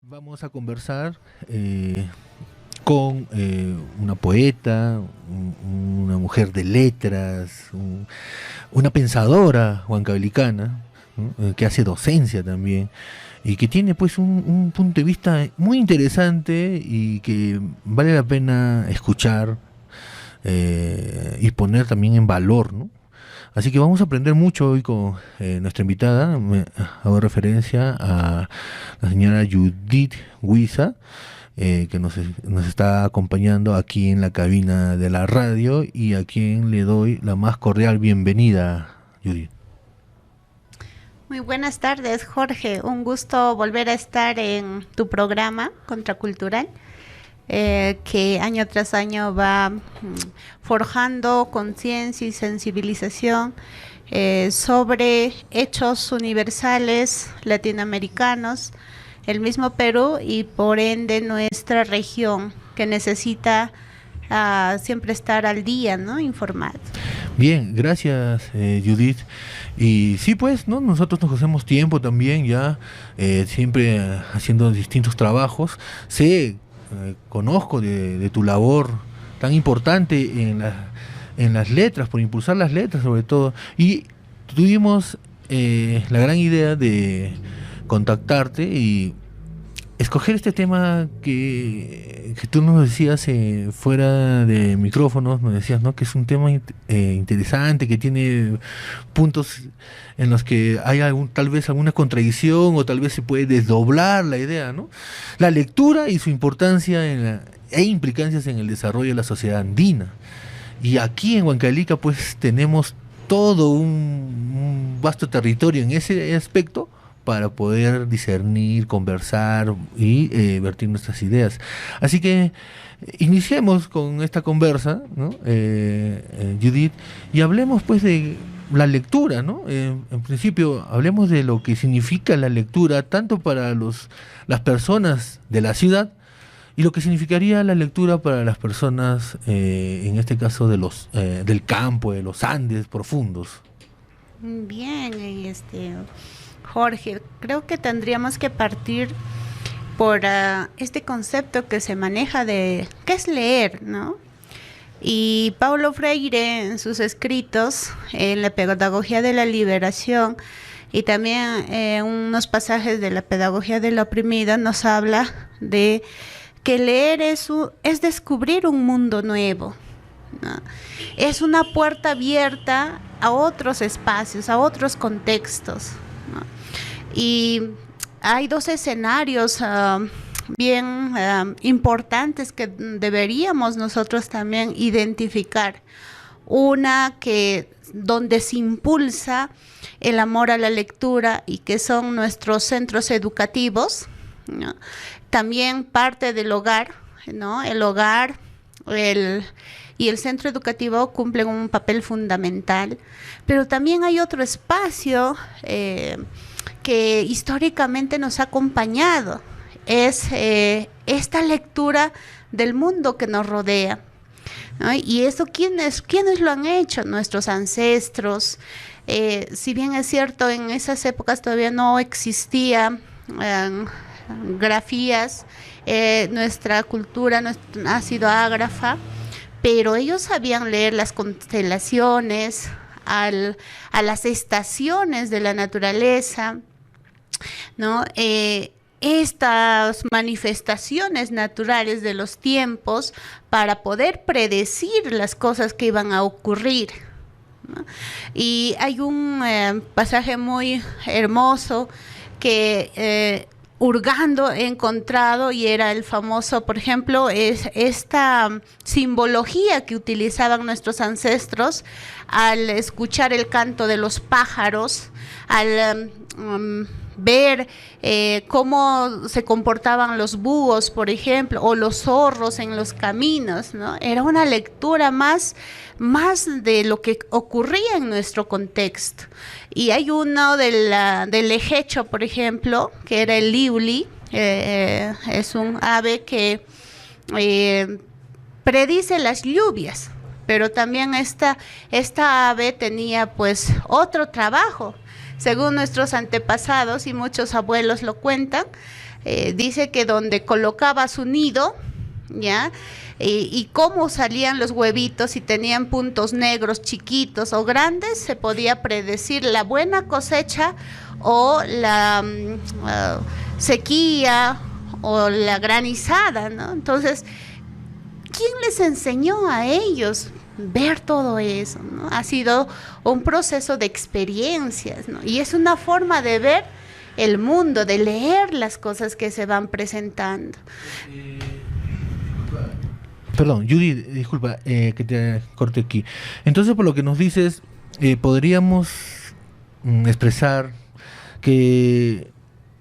Vamos a conversar con una poeta, una mujer de letras, una pensadora huancabelicana, ¿no? Que hace docencia también y que tiene pues un punto de vista muy interesante y que vale la pena escuchar y poner también en valor, ¿no? Así que vamos a aprender mucho hoy con nuestra invitada. Hago referencia a la señora Judith Huiza, que nos está acompañando aquí en la cabina de la radio y a quien le doy la más cordial bienvenida, Judith. Muy buenas tardes, Jorge. Un gusto volver a estar en tu programa Contracultural, que año tras año va forjando conciencia y sensibilización sobre hechos universales latinoamericanos, el mismo Perú y por ende nuestra región, que necesita siempre estar al día, ¿no? Informado. Bien, gracias Judith. Y sí, pues, ¿no? Nosotros nos hacemos tiempo también ya, siempre haciendo distintos trabajos. Conozco de tu labor tan importante en las letras, por impulsar las letras sobre todo. Y tuvimos la gran idea de contactarte y escoger este tema que tú nos decías fuera de micrófonos, nos decías, ¿no? Que es un tema interesante, que tiene puntos en los que hay tal vez alguna contradicción o tal vez se puede desdoblar la idea, ¿no? La lectura y su importancia e implicancias en el desarrollo de la sociedad andina. Y aquí en Huancavelica pues tenemos todo un vasto territorio en ese aspecto para poder discernir, conversar y vertir nuestras ideas. Así que iniciemos con esta conversa, ¿no? Judith, y hablemos pues de la lectura, ¿no? En principio, hablemos de lo que significa la lectura, tanto para las personas de la ciudad y lo que significaría la lectura para las personas, en este caso del campo, de los Andes profundos. Bien, Jorge, creo que tendríamos que partir por este concepto que se maneja de qué es leer, ¿no? Y Paulo Freire en sus escritos, en la pedagogía de la liberación y también en unos pasajes de la pedagogía de la oprimida, nos habla de que leer es descubrir un mundo nuevo, ¿no? Es una puerta abierta a otros espacios, a otros contextos, ¿no? Y hay dos escenarios bien importantes que deberíamos nosotros también identificar. Una donde se impulsa el amor a la lectura y que son nuestros centros educativos, ¿no? También parte del hogar, ¿no? El hogar y el centro educativo cumplen un papel fundamental, pero también hay otro espacio que históricamente nos ha acompañado, es esta lectura del mundo que nos rodea, ¿no? Y eso, ¿quiénes lo han hecho? Nuestros ancestros. Si bien es cierto, en esas épocas todavía no existía grafías, nuestra cultura no ha sido ágrafa, pero ellos sabían leer las constelaciones, a las estaciones de la naturaleza, ¿no? Estas manifestaciones naturales de los tiempos para poder predecir las cosas que iban a ocurrir, ¿no? Y hay un pasaje muy hermoso que hurgando he encontrado, y era el famoso, por ejemplo, es esta simbología que utilizaban nuestros ancestros al escuchar el canto de los pájaros, al ver cómo se comportaban los búhos, por ejemplo, o los zorros en los caminos, ¿no? Era una lectura más de lo que ocurría en nuestro contexto. Y hay uno del lejecho, por ejemplo, que era el liuli, es un ave que predice las lluvias, pero también esta ave tenía pues otro trabajo. Según nuestros antepasados, y muchos abuelos lo cuentan, dice que donde colocaba su nido, ¿ya? Y cómo salían los huevitos, si tenían puntos negros chiquitos o grandes, se podía predecir la buena cosecha o la sequía o la granizada, ¿no? Entonces, ¿quién les enseñó a ellos ver todo eso, ¿no? Ha sido un proceso de experiencias, ¿no? Y es una forma de ver el mundo, de leer las cosas que se van presentando. Perdón, Judy, disculpa que te corte aquí. Entonces, por lo que nos dices, podríamos expresar que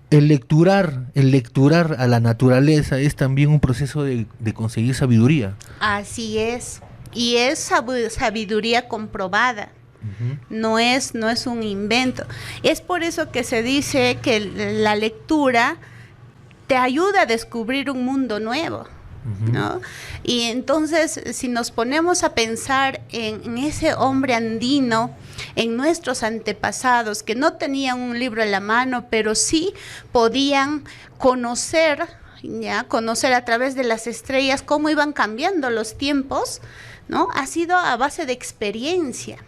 el lecturar a la naturaleza es también un proceso de conseguir sabiduría. Así es, y es sabiduría comprobada. Uh-huh. No es un invento. Es por eso que se dice que la lectura te ayuda a descubrir un mundo nuevo, ¿no? Y entonces, si nos ponemos a pensar en ese hombre andino, en nuestros antepasados que no tenían un libro en la mano, pero sí podían conocer a través de las estrellas cómo iban cambiando los tiempos, ¿no? Ha sido a base de experiencia,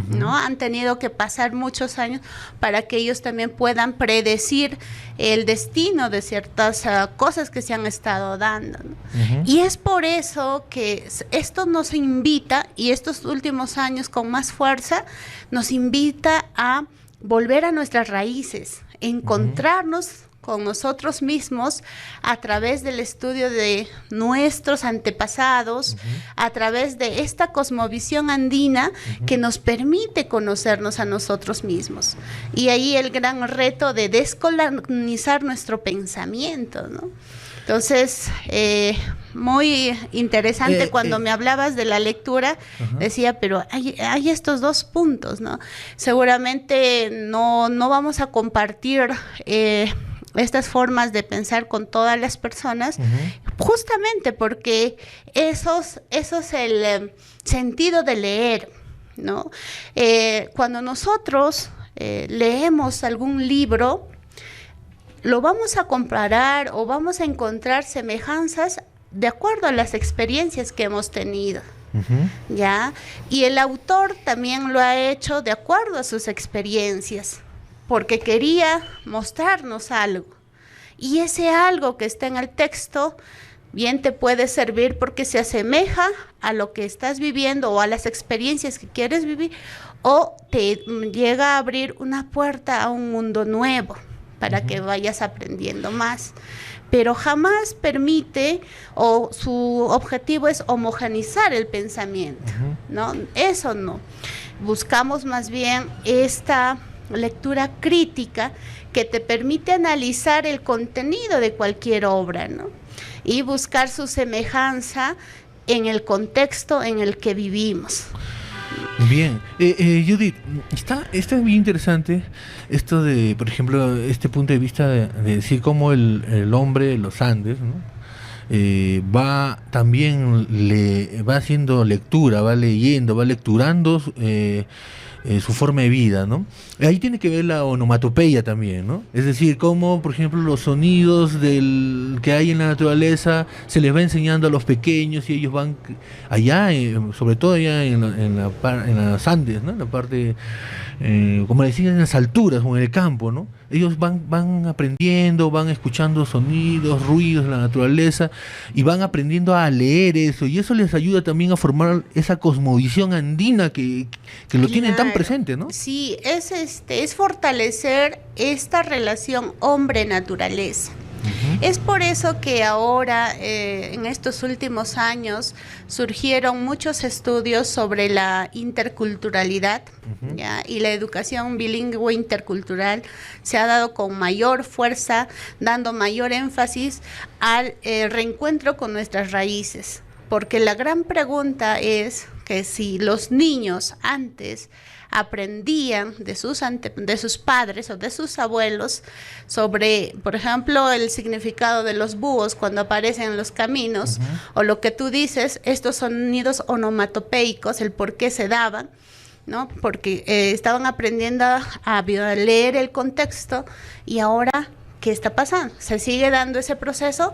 ¿no? Han tenido que pasar muchos años para que ellos también puedan predecir el destino de ciertas cosas que se han estado dando, ¿no? Y es por eso que esto nos invita, y estos últimos años con más fuerza, nos invita a volver a nuestras raíces, encontrarnos con nosotros mismos a través del estudio de nuestros antepasados, a través de esta cosmovisión andina que nos permite conocernos a nosotros mismos. Y ahí el gran reto de descolonizar nuestro pensamiento, ¿no? Entonces, muy interesante cuando me hablabas de la lectura, decía, pero hay estos dos puntos, ¿no? Seguramente no vamos a compartir estas formas de pensar con todas las personas, justamente porque eso es el sentido de leer, ¿no? Cuando nosotros leemos algún libro, lo vamos a comparar o vamos a encontrar semejanzas de acuerdo a las experiencias que hemos tenido, ¿ya? Y el autor también lo ha hecho de acuerdo a sus experiencias, porque quería mostrarnos algo. Y ese algo que está en el texto bien te puede servir porque se asemeja a lo que estás viviendo o a las experiencias que quieres vivir, o te llega a abrir una puerta a un mundo nuevo para que vayas aprendiendo más. Pero jamás permite, o su objetivo es homogeneizar el pensamiento, ¿no? Eso no. Buscamos más bien esta lectura crítica que te permite analizar el contenido de cualquier obra, ¿no? Y buscar su semejanza en el contexto en el que vivimos. Bien, Judith, está bien interesante esto de, por ejemplo, este punto de vista de decir cómo el hombre de los Andes, ¿no? Va haciendo lectura, va leyendo, va lecturando su forma de vida, ¿no? Ahí tiene que ver la onomatopeya también, ¿no? Es decir, cómo, por ejemplo, los sonidos que hay en la naturaleza se les va enseñando a los pequeños y ellos van allá, sobre todo allá en las Andes, ¿no? En la parte, como decían, en las alturas o en el campo, ¿no? Ellos van aprendiendo, van escuchando sonidos, ruidos de la naturaleza y van aprendiendo a leer eso, y eso les ayuda también a formar esa cosmovisión andina que lo tienen tan presente, ¿no? Sí, es fortalecer esta relación hombre-naturaleza. Es por eso que ahora, en estos últimos años, surgieron muchos estudios sobre la interculturalidad, ¿ya? Y la educación bilingüe intercultural se ha dado con mayor fuerza, dando mayor énfasis al reencuentro con nuestras raíces. Porque la gran pregunta es que si los niños antes aprendían de sus padres o de sus abuelos sobre, por ejemplo, el significado de los búhos cuando aparecen en los caminos, o lo que tú dices, estos sonidos onomatopeicos, el por qué se daban, ¿no? Porque estaban aprendiendo a leer el contexto, y ahora ¿qué está pasando? Se sigue dando ese proceso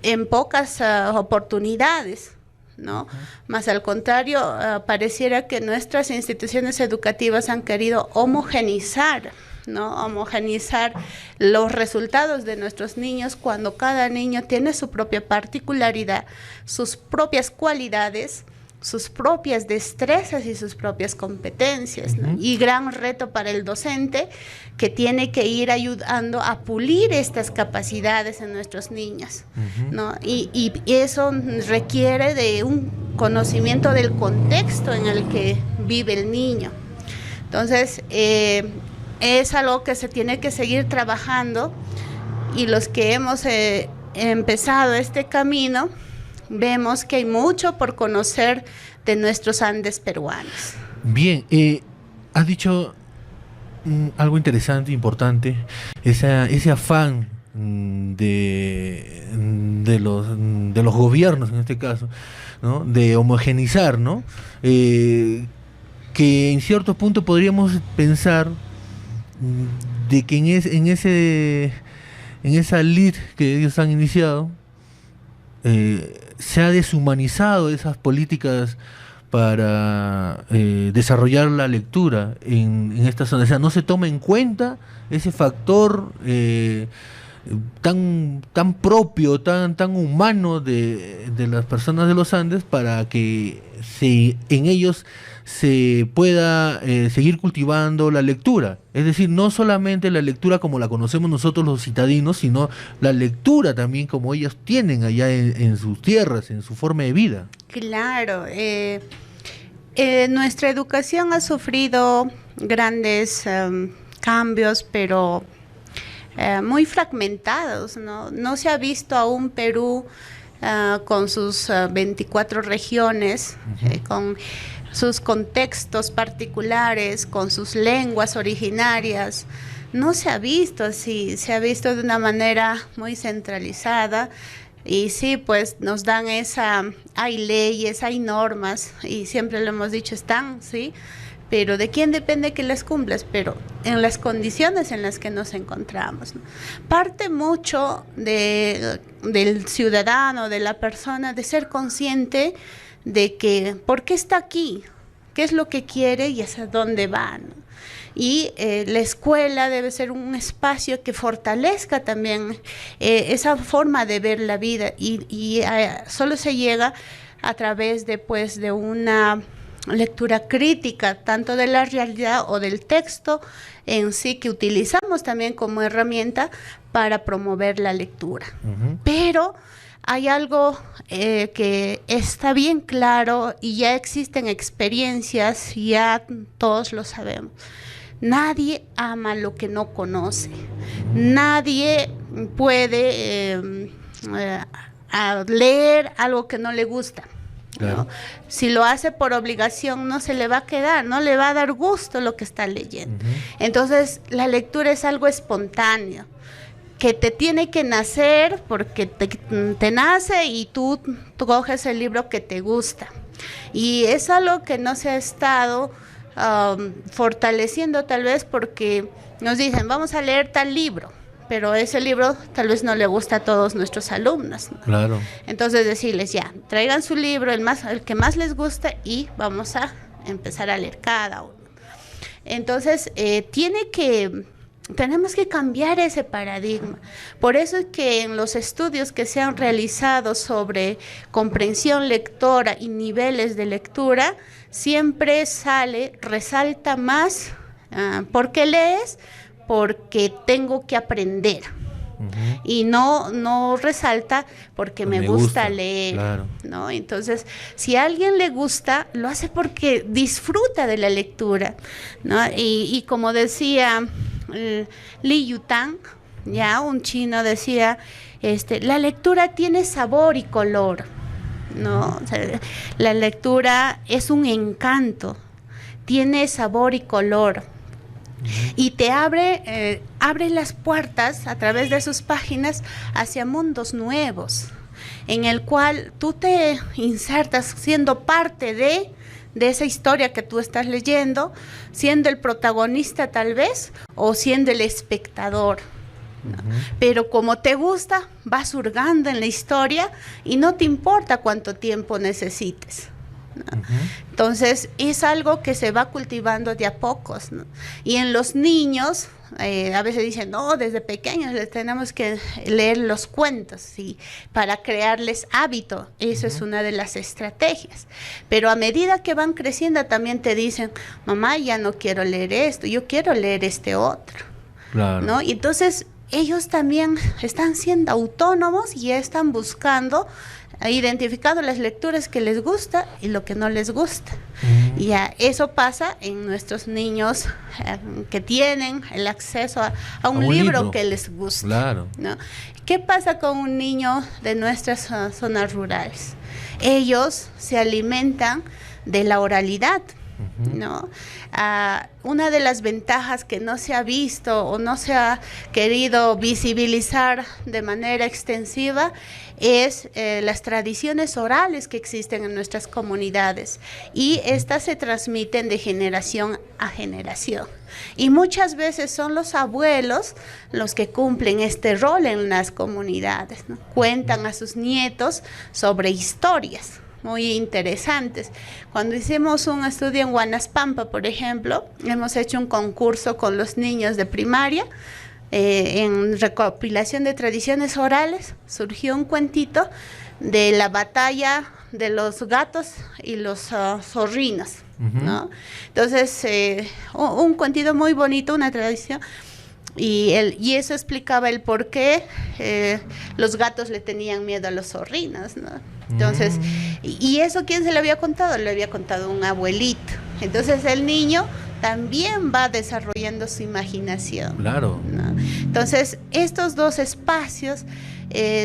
en pocas oportunidades, ¿no? Más al contrario, pareciera que nuestras instituciones educativas han querido homogenizar, ¿no? Homogenizar los resultados de nuestros niños cuando cada niño tiene su propia particularidad, sus propias cualidades, sus propias destrezas y sus propias competencias, ¿no? Y gran reto para el docente, que tiene que ir ayudando a pulir estas capacidades en nuestros niños, ¿no? Y eso requiere de un conocimiento del contexto en el que vive el niño. Entonces, es algo que se tiene que seguir trabajando, y los que hemos empezado este camino, vemos que hay mucho por conocer de nuestros Andes peruanos. Bien, has dicho algo interesante, importante, ese afán de los gobiernos, en este caso, ¿no? De homogeneizar, ¿no? Que en cierto punto podríamos pensar de que en esa lid que ellos han iniciado, se ha deshumanizado esas políticas para desarrollar la lectura en esta zona. O sea, no se toma en cuenta ese factor tan propio, tan humano de las personas de los Andes, para que en ellos se pueda seguir cultivando la lectura. Es decir, no solamente la lectura como la conocemos nosotros los citadinos, sino la lectura también como ellos tienen allá en sus tierras, en su forma de vida. Claro, nuestra educación ha sufrido grandes cambios, pero muy fragmentados, ¿no? No se ha visto a un Perú con sus 24 regiones, con sus contextos particulares, con sus lenguas originarias. No se ha visto así, se ha visto de una manera muy centralizada. Y sí, pues nos dan hay leyes, hay normas, y siempre lo hemos dicho, están, sí, pero ¿de quién depende que las cumplas? Pero en las condiciones en las que nos encontramos, ¿no? Parte mucho del ciudadano, de la persona, de ser consciente de que, ¿por qué está aquí? ¿Qué es lo que quiere y hacia dónde va, ¿no? Y la escuela debe ser un espacio que fortalezca también esa forma de ver la vida, y solo se llega a través de una lectura crítica, tanto de la realidad o del texto en sí, que utilizamos también como herramienta para promover la lectura. Pero hay algo que está bien claro, y ya existen experiencias, ya todos lo sabemos. Nadie ama lo que no conoce. Nadie puede leer algo que no le gusta, ¿no? Claro. Si lo hace por obligación, no se le va a quedar, no le va a dar gusto lo que está leyendo. Entonces, la lectura es algo espontáneo, que te tiene que nacer porque te nace, y tú coges el libro que te gusta. Y es algo que no se ha estado fortaleciendo, tal vez porque nos dicen, vamos a leer tal libro, pero ese libro tal vez no le gusta a todos nuestros alumnos, ¿no? Claro. Entonces decirles, ya, traigan su libro, el que más les gusta, y vamos a empezar a leer cada uno. Entonces, tenemos que cambiar ese paradigma. Por eso es que en los estudios que se han realizado sobre comprensión lectora y niveles de lectura, siempre resalta más, ¿por qué lees? Porque tengo que aprender. Y no resalta porque me gusta leer, claro, ¿no? Entonces, si a alguien le gusta, lo hace porque disfruta de la lectura, ¿no? Y como decía Li Yutang, ya un chino, decía, la lectura tiene sabor y color, ¿no? O sea, la lectura es un encanto, tiene sabor y color, y te abre las puertas a través de sus páginas hacia mundos nuevos, en el cual tú te insertas siendo parte de esa historia que tú estás leyendo, siendo el protagonista tal vez, o siendo el espectador, ¿no? Pero como te gusta, vas hurgando en la historia y no te importa cuánto tiempo necesites, ¿no? Entonces es algo que se va cultivando de a pocos, ¿no? Y en los niños a veces dicen, no, desde pequeños les tenemos que leer los cuentos, ¿sí? Para crearles hábito. Eso es una de las estrategias. Pero a medida que van creciendo también te dicen, mamá, ya no quiero leer esto, yo quiero leer este otro. Claro. ¿No? Y entonces ellos también están siendo autónomos y ya están buscando, identificando las lecturas que les gusta y lo que no les gusta. Y ya eso pasa en nuestros niños que tienen el acceso a un libro que les gusta. Claro. ¿No? ¿Qué pasa con un niño de nuestras zonas rurales? Ellos se alimentan de la oralidad, ¿no? Una de las ventajas que no se ha visto o no se ha querido visibilizar de manera extensiva es las tradiciones orales que existen en nuestras comunidades, y estas se transmiten de generación a generación, y muchas veces son los abuelos los que cumplen este rol en las comunidades, ¿no? Cuentan a sus nietos sobre historias muy interesantes. Cuando hicimos un estudio en Huanaspampa, por ejemplo, hemos hecho un concurso con los niños de primaria en recopilación de tradiciones orales. Surgió un cuentito de la batalla de los gatos y los zorrinos, ¿no? Entonces, un cuentito muy bonito, una tradición. Y eso explicaba el por qué los gatos le tenían miedo a los zorrinos, ¿no? Entonces, y eso, ¿quién se lo había contado? Le había contado un abuelito. Entonces el niño también va desarrollando su imaginación. Claro. ¿No? Entonces, estos dos espacios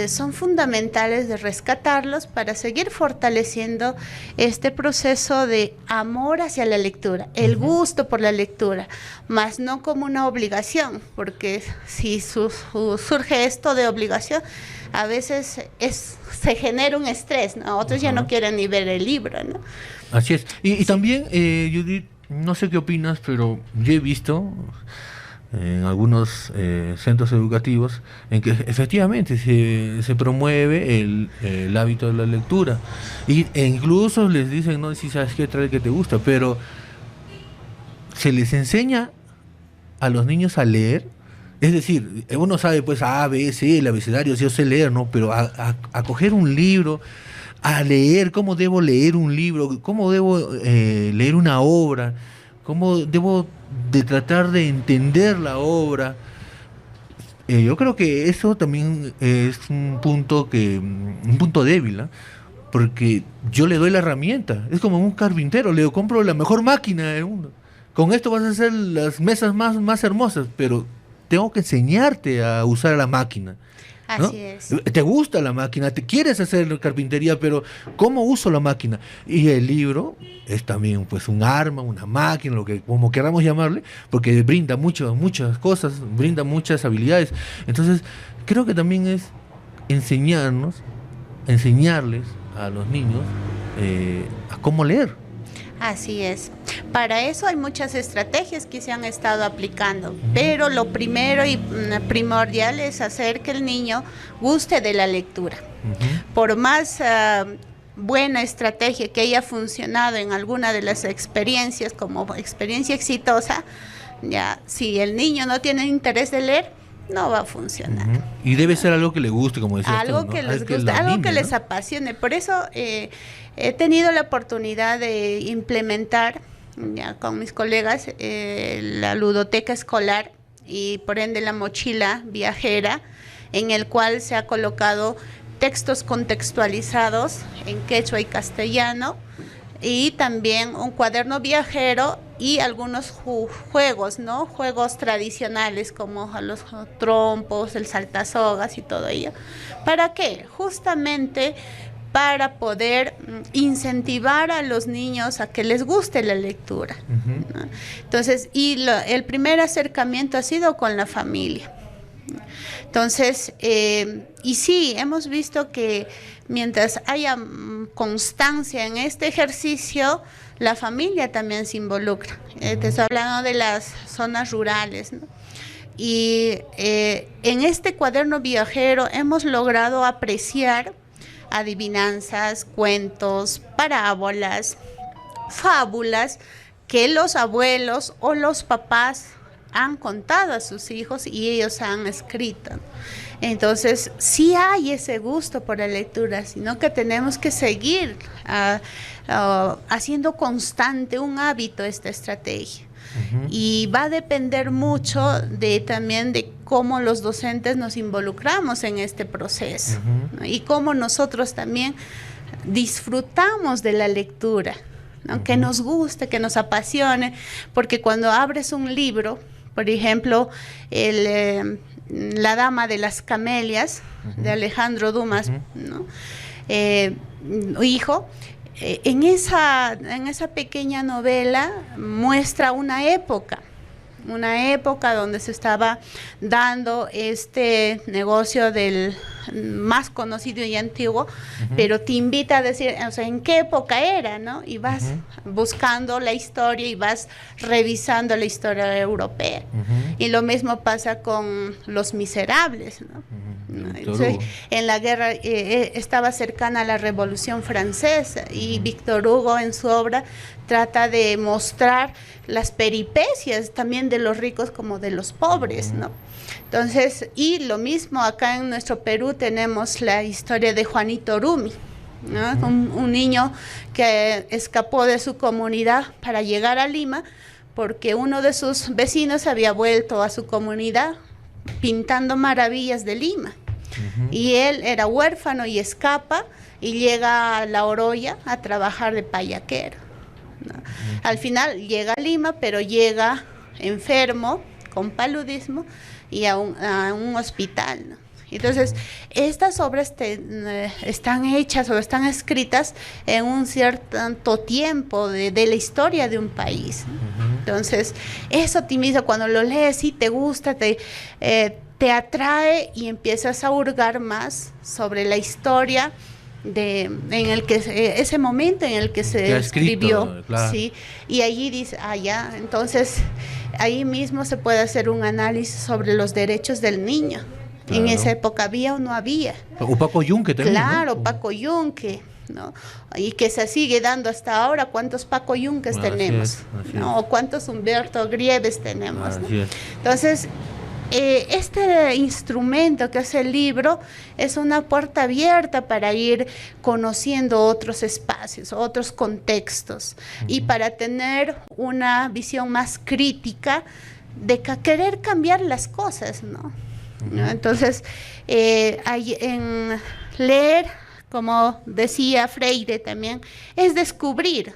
son fundamentales de rescatarlos para seguir fortaleciendo este proceso de amor hacia la lectura, el gusto por la lectura, más no como una obligación, porque si surge esto de obligación, a veces se genera un estrés, ¿no? Otros ya no quieren ni ver el libro, ¿no? Así es. Y también, Judith, no sé qué opinas, pero yo he visto en algunos centros educativos en que efectivamente se promueve el hábito de la lectura, e incluso les dicen, no, si sabes qué, trae el que te gusta, pero se les enseña a los niños a leer. Es decir, uno sabe pues A, B, C, el abecedario, yo sé leer, ¿no? Pero a coger un libro, a leer, cómo debo leer un libro, cómo debo leer una obra, cómo debo de tratar de entender la obra. Yo creo que eso también es un punto débil, ¿eh? Porque yo le doy la herramienta. Es como un carpintero, le compro la mejor máquina del mundo. Con esto vas a hacer las mesas más hermosas, pero tengo que enseñarte a usar la máquina, ¿no? Así es. Te gusta la máquina, te quieres hacer carpintería, pero ¿cómo uso la máquina? Y el libro es también pues un arma, una máquina, lo que como queramos llamarle, porque brinda muchas cosas, brinda muchas habilidades. Entonces, creo que también es enseñarles a los niños a cómo leer. Así es. Para eso hay muchas estrategias que se han estado aplicando, pero lo primero y primordial es hacer que el niño guste de la lectura. Por más buena estrategia que haya funcionado en alguna de las experiencias como experiencia exitosa, ya si el niño no tiene interés de leer, no va a funcionar. Y debe ser algo que le guste, como decías algo tú, ¿no? Que les guste, algo que les apasione. Por eso he tenido la oportunidad de implementar ya con mis colegas la ludoteca escolar y por ende la mochila viajera, en el cual se ha colocado textos contextualizados en quechua y castellano, y también un cuaderno viajero y algunos juegos, ¿no? Juegos tradicionales como los trompos, el saltasogas y todo ello. ¿Para qué? Justamente para poder incentivar a los niños a que les guste la lectura, ¿no? Entonces, el primer acercamiento ha sido con la familia. Entonces, y sí, hemos visto que mientras haya constancia en este ejercicio, la familia también se involucra. Te estoy hablando de las zonas rurales, ¿no? Y en este cuaderno viajero hemos logrado apreciar adivinanzas, cuentos, parábolas, fábulas que los abuelos o los papás han contado a sus hijos y ellos han escrito. Entonces, sí hay ese gusto por la lectura, sino que tenemos que seguir haciendo constante un hábito esta estrategia. Y va a depender mucho también de cómo los docentes nos involucramos en este proceso, ¿no? Y cómo nosotros también disfrutamos de la lectura, ¿no? Que nos guste, que nos apasione, porque cuando abres un libro, por ejemplo, La Dama de las Camelias, de Alejandro Dumas, ¿no? Hijo, en esa pequeña novela muestra una época donde se estaba dando este negocio del más conocido y antiguo, pero te invita a decir, o sea, en qué época era, ¿no? Y vas buscando la historia y vas revisando la historia europea. Y lo mismo pasa con Los Miserables, ¿no? Entonces, en la guerra estaba cercana a la Revolución Francesa y Víctor Hugo en su obra trata de mostrar las peripecias también de los ricos como de los pobres, ¿no? Entonces, y lo mismo acá en nuestro Perú tenemos la historia de Juanito Rumi, ¿no? Un niño que escapó de su comunidad para llegar a Lima porque uno de sus vecinos había vuelto a su comunidad pintando maravillas de Lima. Y él era huérfano y escapa y llega a La Oroya a trabajar de payaquero, ¿no? Al final llega a Lima, pero llega enfermo, con paludismo, y a un hospital, ¿no? Entonces, estas obras están hechas o están escritas en un cierto tiempo de la historia de un país, ¿no? Entonces, eso a ti mismo, cuando lo lees y te gusta, te atrae y empiezas a hurgar más sobre la historia ese momento en el que se escribió, claro. ¿Sí? Y allí dice, ya, entonces ahí mismo se puede hacer un análisis sobre los derechos del niño. Claro. En esa época había o no había. O Paco Yunque también. Claro, ¿no? Paco Yunque, ¿no? Y que se sigue dando hasta ahora. ¿Cuántos Paco Yunques tenemos? Así ¿no? O cuántos Humberto Grieves tenemos, ¿no? Entonces, este instrumento que es el libro es una puerta abierta para ir conociendo otros espacios, otros contextos, y para tener una visión más crítica de querer cambiar las cosas, ¿no? Entonces, en leer, como decía Freire también, es descubrir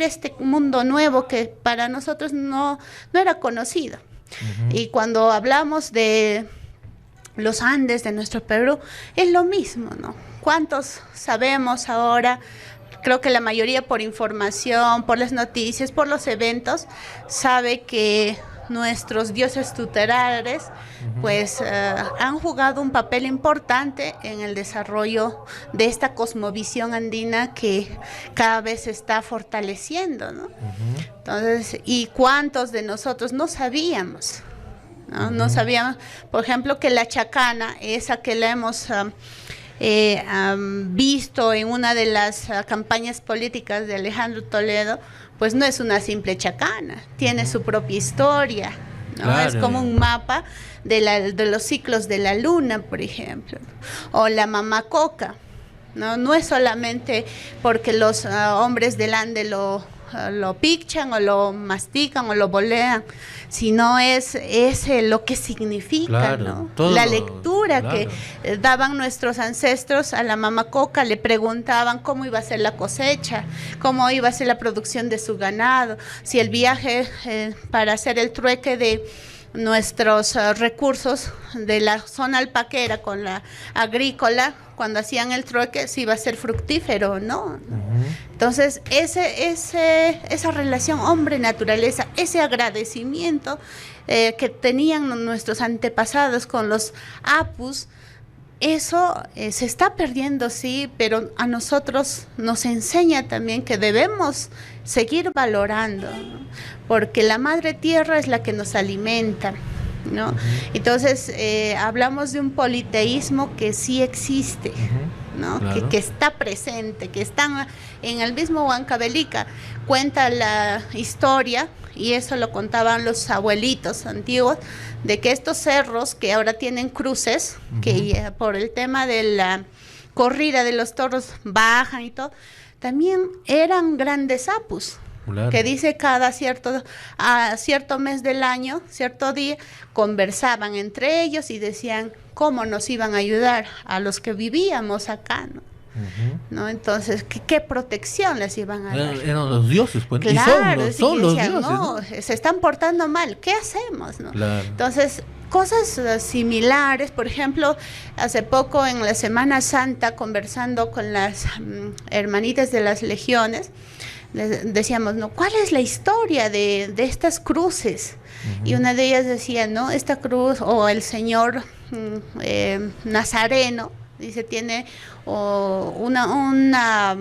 este mundo nuevo que para nosotros no era conocido. Y cuando hablamos de los Andes de nuestro Perú, es lo mismo, ¿no? ¿Cuántos sabemos ahora? Creo que la mayoría por información, por las noticias, por los eventos, sabe que nuestros dioses tutelares pues han jugado un papel importante en el desarrollo de esta cosmovisión andina que cada vez se está fortaleciendo, ¿no? Entonces, ¿y cuántos de nosotros no sabíamos? No sabíamos, por ejemplo, que la chacana, esa que la hemos visto en una de las campañas políticas de Alejandro Toledo, pues no es una simple chacana, tiene su propia historia, ¿no? Claro. Es como un mapa de los ciclos de la luna, por ejemplo, o la mamacoca, ¿no? No es solamente porque los hombres del Ande lo pichan o lo mastican o lo bolean, sino es lo que significa, claro, ¿no? La lectura, claro, que daban nuestros ancestros a la mamacoca, le preguntaban cómo iba a ser la cosecha, cómo iba a ser la producción de su ganado, si el viaje para hacer el trueque de nuestros recursos de la zona alpaquera con la agrícola, cuando hacían el trueque, si iba a ser fructífero o no. Entonces, esa relación hombre-naturaleza, ese agradecimiento que tenían nuestros antepasados con los apus, eso se está perdiendo, sí, pero a nosotros nos enseña también que debemos seguir valorando, ¿no? Porque la madre tierra es la que nos alimenta, ¿no? Entonces, hablamos de un politeísmo que sí existe, ¿no? Claro. Que está presente, que están en el mismo Huancavelica. Cuenta la historia, y eso lo contaban los abuelitos antiguos, de que estos cerros que ahora tienen cruces, que por el tema de la corrida de los toros bajan y todo, también eran grandes apus. Claro. Que dice cada cierto mes del año, cierto día, conversaban entre ellos y decían cómo nos iban a ayudar a los que vivíamos acá, ¿no? ¿No? Entonces, ¿qué protección les iban a dar? Eran los dioses, pues. Claro, y son los decían, dioses, no, se están portando mal, ¿qué hacemos? ¿No? Claro. Entonces, cosas similares, por ejemplo, hace poco en la Semana Santa, conversando con las hermanitas de las legiones, les decíamos, ¿no? ¿Cuál es la historia de estas cruces? Y una de ellas decía, ¿no? Esta cruz, o el señor Nazareno, dice, tiene una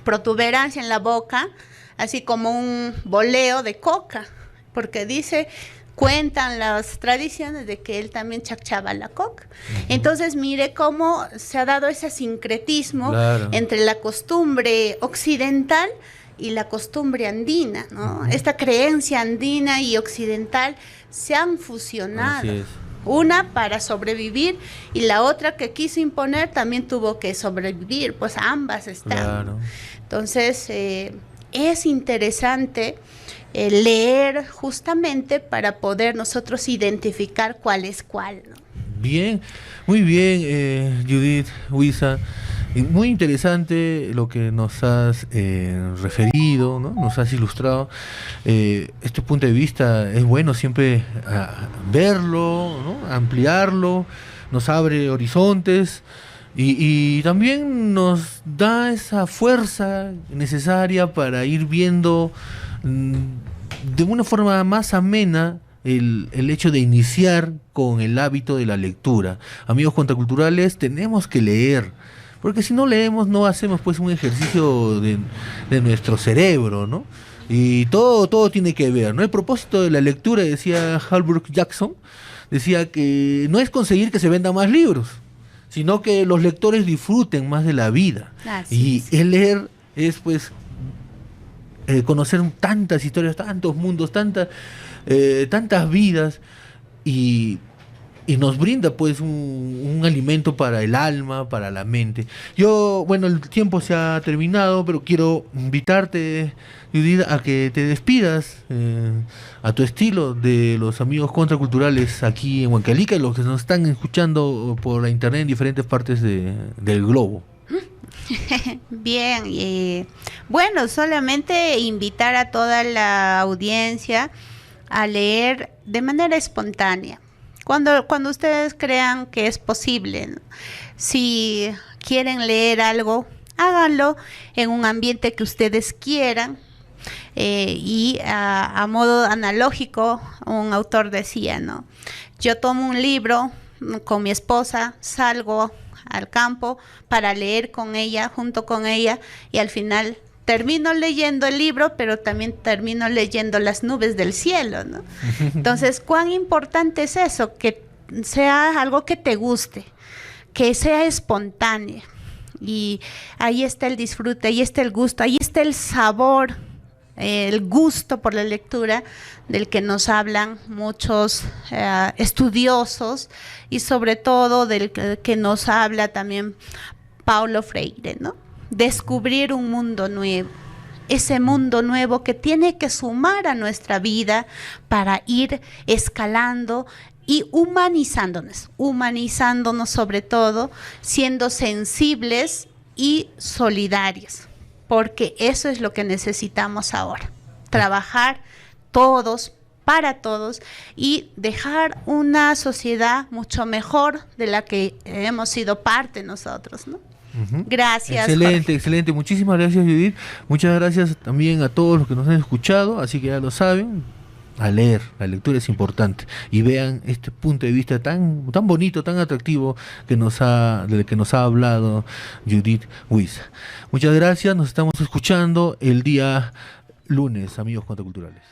protuberancia en la boca, así como un boleo de coca, porque dice, cuentan las tradiciones de que él también chacchaba la coca. Entonces, mire cómo se ha dado ese sincretismo, claro, entre la costumbre occidental y la costumbre andina, ¿no? Esta creencia andina y occidental se han fusionado. Una para sobrevivir y la otra que quiso imponer también tuvo que sobrevivir, pues ambas están. Claro. Entonces, es interesante leer justamente para poder nosotros identificar cuál es cuál, ¿no? Bien, muy bien, Judith Huiza. Muy interesante lo que nos has referido, ¿no? Nos has ilustrado. Este punto de vista es bueno siempre verlo, ¿no? Ampliarlo, nos abre horizontes y también nos da esa fuerza necesaria para ir viendo de una forma más amena el hecho de iniciar con el hábito de la lectura. Amigos contraculturales, tenemos que leer, porque si no leemos no hacemos pues un ejercicio de nuestro cerebro, ¿no? Y todo tiene que ver, ¿no? El propósito de la lectura, decía Halbrook Jackson, decía que no es conseguir que se vendan más libros, sino que los lectores disfruten más de la vida. Y el leer es pues conocer tantas historias, tantos mundos, tantas vidas, y nos brinda pues un alimento para el alma, para la mente. Bueno, el tiempo se ha terminado, pero quiero invitarte, Judith, a que te despidas a tu estilo de los amigos contraculturales aquí en Huancavelica y los que nos están escuchando por la internet en diferentes partes del globo. Bien, bueno, solamente invitar a toda la audiencia a leer de manera espontánea. Cuando ustedes crean que es posible, ¿no? Si quieren leer algo, háganlo en un ambiente que ustedes quieran. Y a modo analógico, un autor decía, ¿no? Yo tomo un libro con mi esposa, salgo al campo para leer con ella, junto con ella, y al final termino leyendo el libro, pero también termino leyendo las nubes del cielo, ¿no? Entonces, ¿cuán importante es eso? Que sea algo que te guste, que sea espontáneo. Y ahí está el disfrute, ahí está el gusto, ahí está el sabor, el gusto por la lectura del que nos hablan muchos estudiosos, y sobre todo del que nos habla también Paulo Freire, ¿no? Descubrir un mundo nuevo, ese mundo nuevo que tiene que sumar a nuestra vida para ir escalando y humanizándonos sobre todo, siendo sensibles y solidarios, porque eso es lo que necesitamos ahora, trabajar todos para todos y dejar una sociedad mucho mejor de la que hemos sido parte nosotros, ¿no? Gracias. Excelente, excelente. Muchísimas gracias, Judith. Muchas gracias también a todos los que nos han escuchado. Así que ya lo saben, a leer. La lectura es importante. Y vean este punto de vista tan bonito, tan atractivo del que nos ha hablado Judith Huiza. Muchas gracias. Nos estamos escuchando el día lunes, amigos contraculturales.